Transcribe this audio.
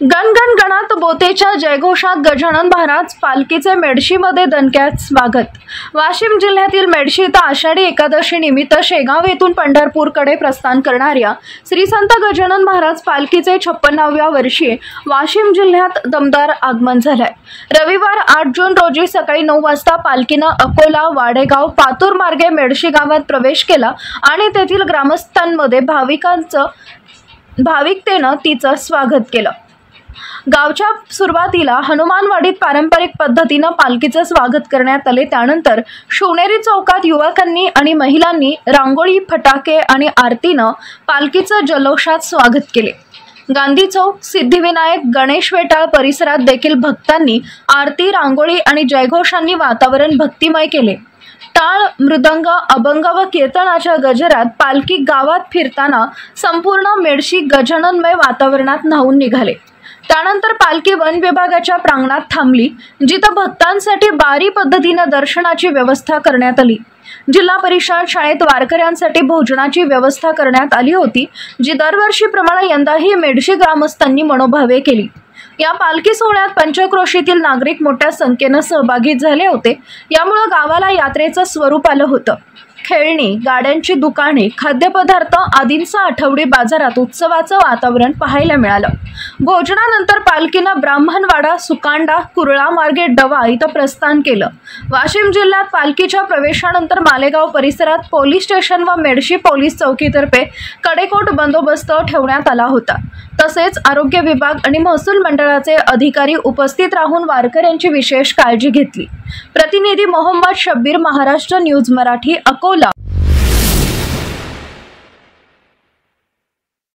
गणगण गणात बोतेच्या जयघोषात गजानन महाराज पालखीचे मेडशीमध्ये दणक्यात स्वागत। वाशिम जिल्ह्यातील मेडशी इथं आषाढी एकादशी निमित्त शेगाव येथून पंढरपूरकडे प्रस्थान करणाऱ्या श्री संत गजानन महाराज पालखीचे 56व्या वर्षी वाशिम जिल्ह्यात दमदार आगमन झालंय। रविवार 8 जून रोजी सकाळी 9 वाजता पालखीनं अकोला, वाडेगाव, पातूर मार्गे मेडशी गावात प्रवेश केला आणि तेथील ग्रामस्थांमध्ये भाविकतेनं तिचं स्वागत केलं। गावच्या सुरुवातीला हनुमानवाडीत पारंपरिक पद्धतीने पालखीचे स्वागत करण्यात आले। त्यानंतर शिवनेरी चौकात युवकांनी आणि महिलांनी रांगोळी, फटाके आणि आरतीनं पालखीचं जल्लोषात स्वागत केले। गांधी चौक, सिद्धिविनायक, गणेश वेटाळ परिसरात देखील भक्तांनी आरती, रांगोळी आणि जयघोषांनी वातावरण भक्तिमय केले। टाळ, मृदंग, अभंग व कीर्तनाच्या गजरात पालखी गावात फिरताना संपूर्ण मेडशी गजाननमय वातावरणात न्हाऊन निघाले। त्यानंतर पालखी वन विभागाच्या प्रांगणात थांबली, जिथे भक्तांसाठी बारी पद्धतीने दर्शनाची व्यवस्था करण्यात आली। जिल्हा परिषद शाळेत वारकऱ्यांसाठी भोजनाची व्यवस्था करण्यात आली होती, जी दरवर्षीप्रमाणे यंदाही मेडशी ग्रामस्थांनी मनोभावे केली। या पालखी सोहळ्यात पंचक्रोशीतील नागरिक मोठ्या संख्येने सहभागी झाले होते। यामुळे गावाला यात्रेचं स्वरूप आलं होतं। खेळणी, गाड्यांची दुकाने, खाद्यपदार्थ आदींचा आठवडी बाजारात उत्सवाचं वातावरण पाहायला मिळालं। भोजनानंतर पालखीनं ब्राह्मणवाडा, सुकांडा, कुर्ला मार्गे डवा इथं प्रस्थान केलं। वाशिम जिल्ह्यात पालखीच्या प्रवेशानंतर मालेगाव परिसरात पोलीस स्टेशन व मेडशी पोलीस चौकीतर्फे कडेकोट बंदोबस्त ठेवण्यात आला होता। तसेच आरोग्य विभाग आणि महसूल मंडळाचे अधिकारी उपस्थित राहून वारकऱ्यांची विशेष काळजी घेतली। प्रतिनिधी मोहम्मद शब्बीर, महाराष्ट्र न्यूज मराठी, अकोला।